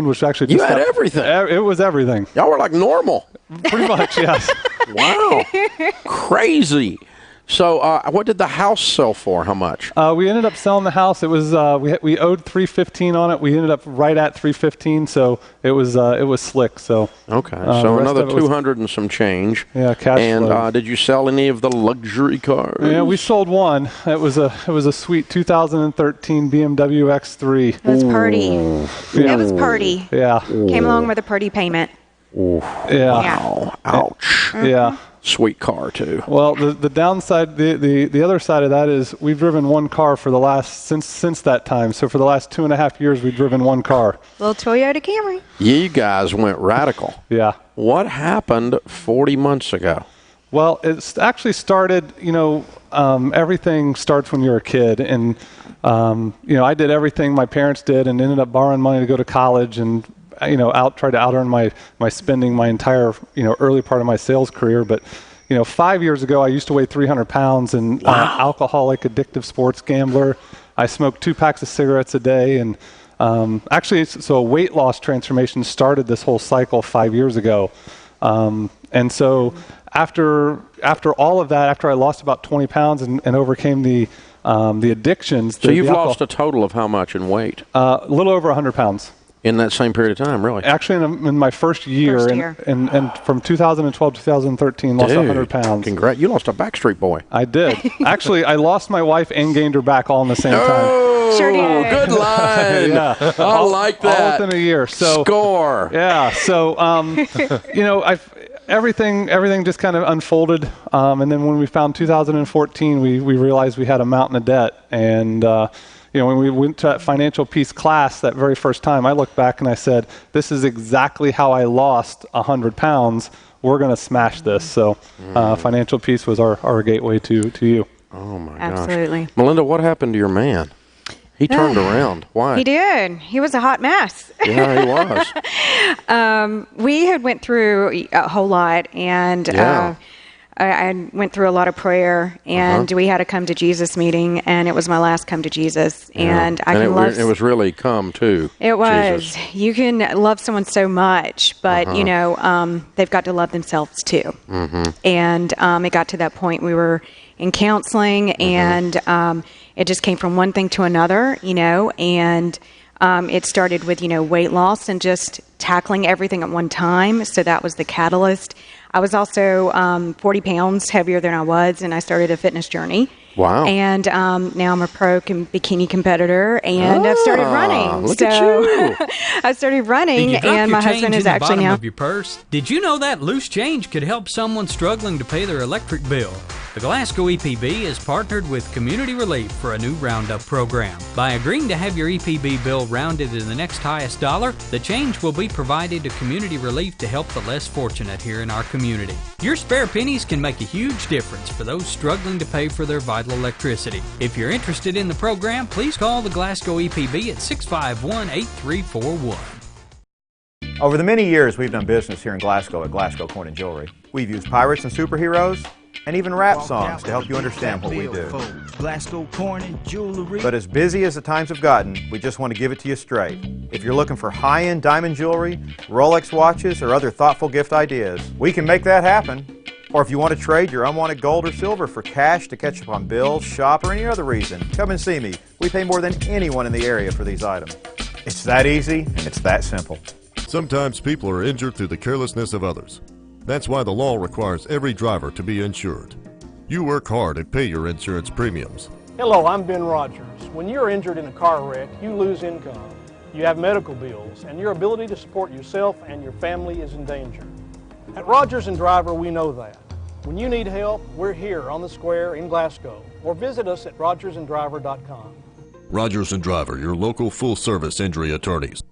which actually you had everything. It was everything. Y'all were like normal. Pretty much, yes. Wow. Crazy. So what did the house sell for? How much? We ended up selling the house. It was we owed $315 on it. We ended up right at $315, so it was slick. So okay, so another 200 and some change. Yeah, cash flow. And did you sell any of the luxury cars? Yeah, we sold one. It was a sweet 2013 BMW X3. It was purdy. Yeah. It was purdy. Yeah. Came along with a purdy payment. Ooh. Yeah. Wow. Ouch. Yeah. Sweet car too. Well, the downside, the other side of that is we've driven one car for the last since that time. So for the last 2.5 years, we've driven one car. Little Toyota Camry. You guys went radical. Yeah. What happened 40 months ago? Well, it's actually started. Everything starts when you're a kid, and I did everything my parents did, and ended up borrowing money to go to college, and tried to out-earn my spending my entire, early part of my sales career. But, 5 years ago, I used to weigh 300 pounds and alcoholic, addictive sports gambler. I smoked 2 packs of cigarettes a day. And so a weight loss transformation started this whole cycle 5 years ago. And so after all of that, after I lost about 20 pounds and overcame the addictions. So you've lost a total of how much in weight? A little over 100 pounds. In that same period of time, really? Actually, in my first year. And from 2012 to 2013, lost 100 pounds. Congrats. You lost a Backstreet Boy. I did. Actually, I lost my wife and gained her back all in the same time. Sure did. Good line. Yeah. I like that. All within a year. So, score. Yeah. So, everything just kind of unfolded. And then when we found 2014, we realized we had a mountain of debt. And, when we went to that financial peace class that very first time, I looked back and I said, this is exactly how I lost 100 pounds. We're going to smash this. So financial peace was our gateway to you. Oh, my gosh. Absolutely. Melinda, what happened to your man? He turned around. Why? He did. He was a hot mess. Yeah, he was. We had went through a whole lot, and I went through a lot of prayer, and we had a come to Jesus meeting, and it was my last come to Jesus. Yeah. And it was really come to It was. Jesus. You can love someone so much, but they've got to love themselves too. Mm-hmm. And it got to that point. We were in counseling, and it just came from one thing to another, and it started with, weight loss and just tackling everything at one time. So that was the catalyst. I was also 40 pounds heavier than I was, and I started a fitness journey. Wow. And now I'm a pro bikini competitor, and I've started running. Look at you. I started running, and my husband is actually now. Of your purse? Did you know that loose change could help someone struggling to pay their electric bill? The Glasgow EPB is partnered with Community Relief for a new roundup program. By agreeing to have your EPB bill rounded to the next highest dollar, the change will be provided to Community Relief to help the less fortunate here in our community. Your spare pennies can make a huge difference for those struggling to pay for their vital electricity. If you're interested in the program, please call the Glasgow EPB at 651-8341. Over the many years we've done business here in Glasgow at Glasgow Coin & Jewelry, we've used pirates and superheroes and even rap songs to help you understand what we do. Glasgow Coin & Jewelry. But as busy as the times have gotten, we just want to give it to you straight. If you're looking for high-end diamond jewelry, Rolex watches, or other thoughtful gift ideas, we can make that happen. Or if you want to trade your unwanted gold or silver for cash to catch up on bills, shop, or any other reason, come and see me. We pay more than anyone in the area for these items. It's that easy, and it's that simple. Sometimes people are injured through the carelessness of others. That's why the law requires every driver to be insured. You work hard and pay your insurance premiums. Hello, I'm Ben Rogers. When you're injured in a car wreck, you lose income. You have medical bills, and your ability to support yourself and your family is in danger. At Rogers & Driver, we know that. When you need help, we're here on the square in Glasgow, or visit us at rogersandriver.com. Rogers & Driver, your local full-service injury attorneys.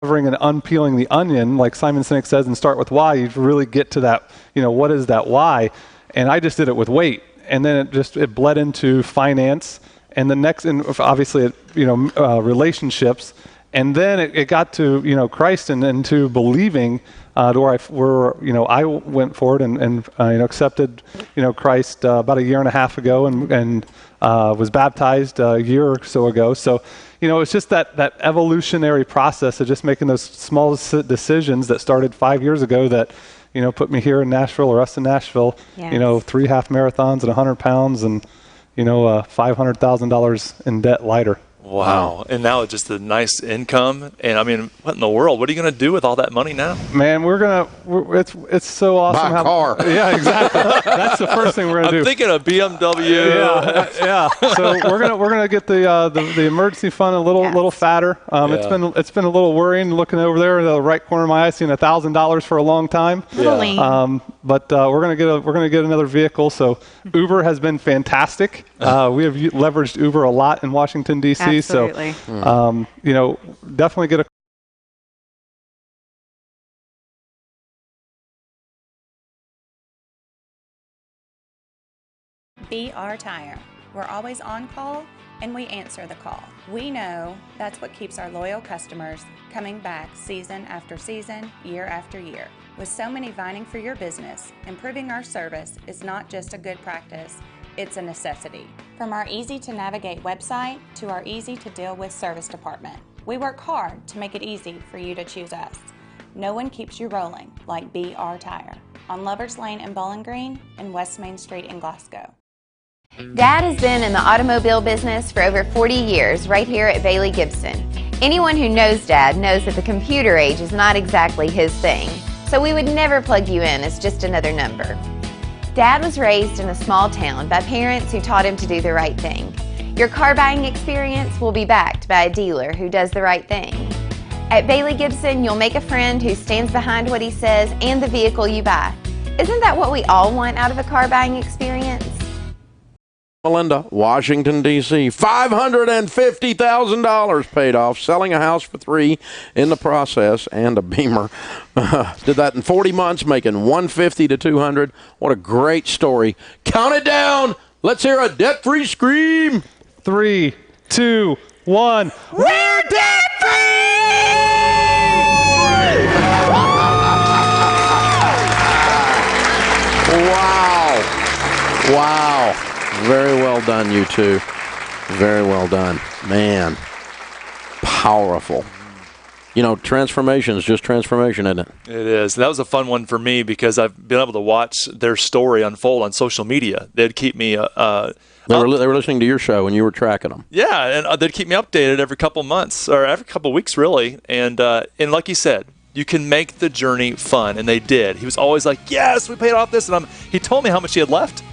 Covering and unpeeling the onion, like Simon Sinek says, and start with why, you really get to that, what is that why? And I just did it with weight. And then it bled into finance, and the next, and obviously, relationships. And then it got to, Christ and into believing to where I went forward and accepted, Christ about a year and a half ago and was baptized a year or so ago. So, it's just that evolutionary process of just making those small decisions that started 5 years ago that, put me here in Nashville or us in Nashville, Yes. 3 half marathons and 100 pounds and, $500,000 in debt lighter. Wow. And now it's just a nice income. And I mean, what in the world? What are you going to do with all that money now? Man, it's so awesome. Buy a car. Yeah, exactly. That's the first thing we're going to do. I'm thinking of BMW. Yeah. So we're gonna get the emergency fund a little fatter. It's been a little worrying looking over there in the right corner of my eye, seeing $1,000 for a long time. Really? But we're gonna get another vehicle. So Uber has been fantastic. We have leveraged Uber a lot in Washington D.C. Absolutely. So definitely get a. BR Tire. We're always on call and we answer the call. We know that's what keeps our loyal customers coming back season after season, year after year. With so many vying for your business, improving our service is not just a good practice, it's a necessity. From our easy-to-navigate website to our easy-to-deal-with service department, we work hard to make it easy for you to choose us. No one keeps you rolling like BR Tire on Lovers Lane in Bowling Green and West Main Street in Glasgow. Dad has been in the automobile business for over 40 years right here at Bailey Gibson. Anyone who knows Dad knows that the computer age is not exactly his thing, so we would never plug you in as just another number. Dad was raised in a small town by parents who taught him to do the right thing. Your car buying experience will be backed by a dealer who does the right thing. At Bailey Gibson, you'll make a friend who stands behind what he says and the vehicle you buy. Isn't that what we all want out of a car buying experience? Melinda, Washington, D.C. $550,000 paid off, selling a house for $3 in the process, and a Beamer. Did that in 40 months, making $150 to $200. What a great story. Count it down. Let's hear a debt-free scream. 3, 2, 1. We're debt-free! Wow. Very well done, you two. Very well done. Man, powerful. Transformation is just transformation, isn't it? It is. That was a fun one for me because I've been able to watch their story unfold on social media. They'd keep me They were listening to your show and you were tracking them. Yeah, and they'd keep me updated every couple months or every couple weeks, really. And like you said, you can make the journey fun, and they did. He was always like, "Yes, we paid off this," and he told me how much he had left,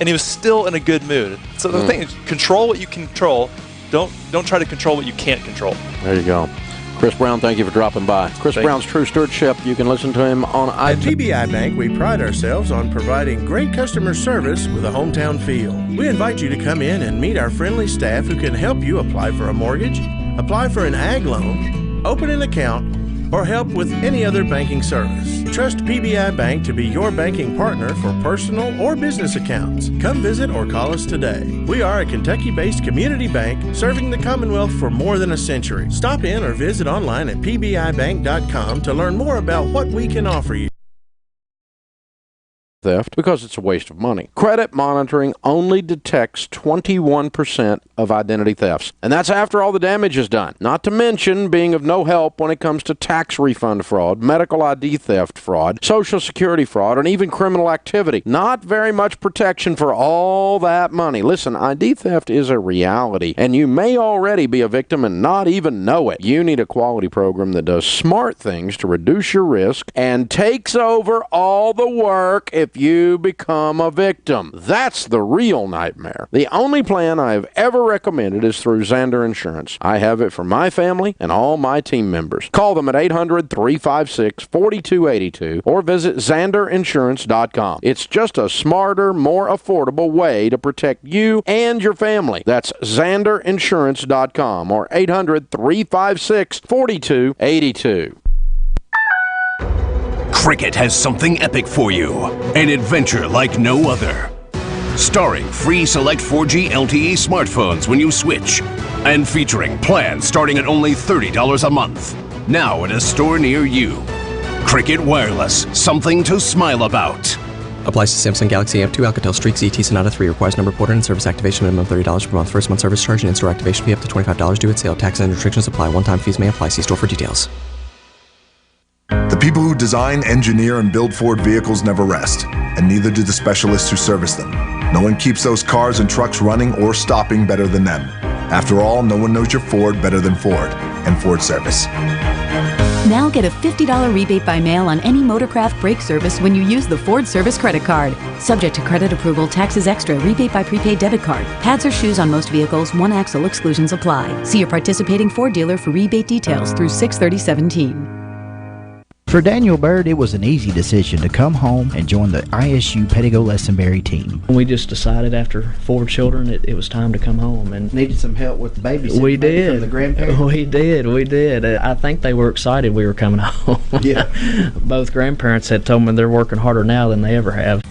and he was still in a good mood. So the thing is, control what you can control. Don't try to control what you can't control. There you go. Chris Brown, thank you for dropping by. Chris Brown's True Stewardship. You can listen to him on iTunes. At PBI Bank, we pride ourselves on providing great customer service with a hometown feel. We invite you to come in and meet our friendly staff who can help you apply for a mortgage, apply for an ag loan, open an account, or help with any other banking service. Trust PBI Bank to be your banking partner for personal or business accounts. Come visit or call us today. We are a Kentucky-based community bank serving the Commonwealth for more than a century. Stop in or visit online at pbibank.com to learn more about what we can offer you. Theft because it's a waste of money. Credit monitoring only detects 21% of identity thefts, and that's after all the damage is done. Not to mention being of no help when it comes to tax refund fraud, medical ID theft fraud, Social Security fraud, and even criminal activity. Not very much protection for all that money. Listen, ID theft is a reality, and you may already be a victim and not even know it. You need a quality program that does smart things to reduce your risk and takes over all the work if you become a victim. That's the real nightmare. The only plan I have ever recommended is through Zander Insurance. I have it for my family and all my team members. Call them at 800-356-4282 or visit ZanderInsurance.com. It's just a smarter, more affordable way to protect you and your family. That's ZanderInsurance.com or 800-356-4282. Cricket has something epic for you. An adventure like no other. Starring free select 4G LTE smartphones when you switch. and featuring plans starting at only $30 a month. Now at a store near you. Cricket Wireless, something to smile about. Applies to Samsung Galaxy M2, Alcatel Streak ZT Sonata 3. Requires number port and service activation minimum $30 per month. First month service charge and in-store activation fee up to $25 due at sale. Taxes and restrictions apply. One-time fees may apply. See store for details. The people who design, engineer, and build Ford vehicles never rest, and neither do the specialists who service them. No one keeps those cars and trucks running or stopping better than them. After all, no one knows your Ford better than Ford and Ford Service. Now get a $50 rebate by mail on any Motorcraft brake service when you use the Ford Service credit card. Subject to credit approval, taxes extra, rebate by prepaid debit card. Pads or shoes on most vehicles, one axle exclusions apply. See your participating Ford dealer for rebate details through 6/30/17. For Daniel Bird, it was an easy decision to come home and join the ISU Pettigo Lessenberry team. We just decided after 4 children it was time to come home. And needed some help with the babysitting. We did. From the grandparents? We did. I think they were excited we were coming home. Yeah. Both grandparents had told me they're working harder now than they ever have.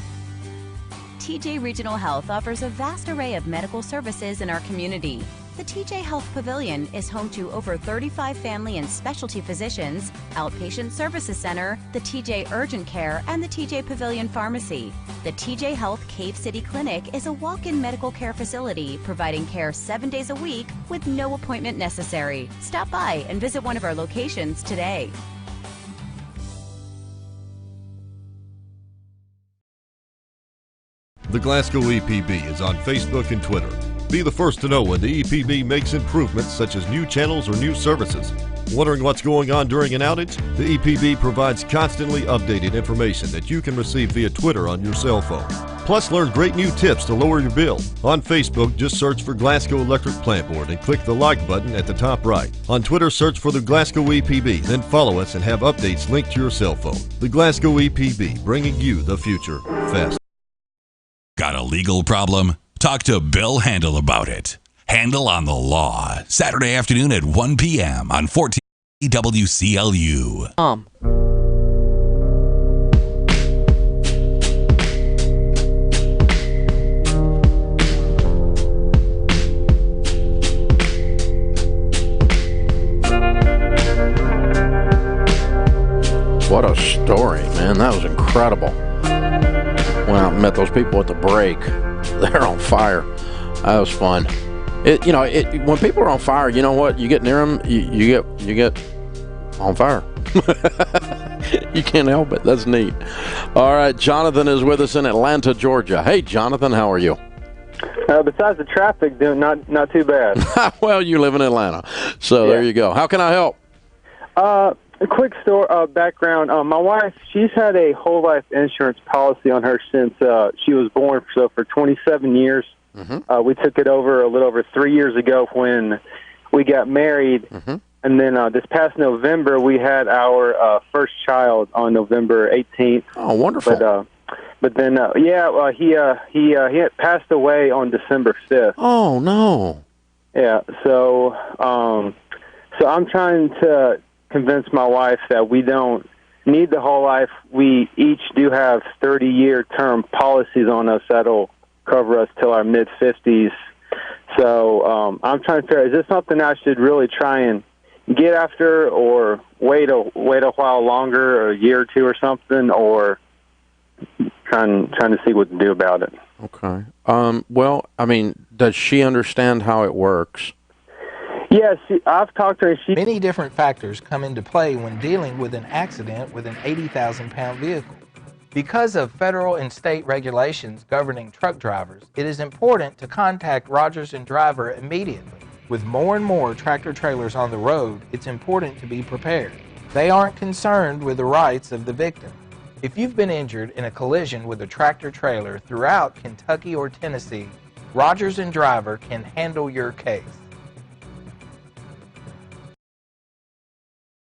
TJ Regional Health offers a vast array of medical services in our community. The TJ Health Pavilion is home to over 35 family and specialty physicians, outpatient services center, the TJ Urgent Care, and the TJ Pavilion Pharmacy. The TJ Health Cave City Clinic is a walk-in medical care facility providing care 7 days a week with no appointment necessary. Stop by and visit one of our locations today. The Glasgow EPB is on Facebook and Twitter. Be the first to know when the EPB makes improvements such as new channels or new services. Wondering what's going on during an outage? The EPB provides constantly updated information that you can receive via Twitter on your cell phone. Plus, learn great new tips to lower your bill. On Facebook, just search for Glasgow Electric Plant Board and click the like button at the top right. On Twitter, search for the Glasgow EPB, then follow us and have updates linked to your cell phone. The Glasgow EPB, bringing you the future fast. Got a legal problem? Talk to Bill Handel about it. Handel on the Law, Saturday afternoon at 1 p.m. on 14 WCLU. What a story, man. That was incredible. Went out and met those people at the break. They're on fire. That was fun. When people are on fire, you know what? You get near them, you get on fire. You can't help it. That's neat. All right, Jonathan is with us in Atlanta, Georgia. Hey, Jonathan, how are you? Besides the traffic, not too bad. Well, you live in Atlanta, so There you go. How can I help? A quick story, background. My wife, she's had a whole life insurance policy on her since she was born, so for 27 years. Mm-hmm. We took it over a little over 3 years ago when we got married. Mm-hmm. And then this past November, we had our first child on November 18th. Oh, wonderful. But then, he had passed away on December 5th. Oh, no. Yeah, so I'm trying to convince my wife that we don't need the whole life. We each do have 30-year term policies on us that'll cover us till our mid-50s. So I'm trying to figure, is this something I should really try and get after, or wait a while longer, or a year or two or something, or trying to see what to do about it? Okay. Well, I mean, does she understand how it works? Yes, I've talked to her. Many different factors come into play when dealing with an accident with an 80,000-pound vehicle. Because of federal and state regulations governing truck drivers, it is important to contact Rogers and Driver immediately. With more and more tractor-trailers on the road, it's important to be prepared. They aren't concerned with the rights of the victim. If you've been injured in a collision with a tractor-trailer throughout Kentucky or Tennessee, Rogers and Driver can handle your case.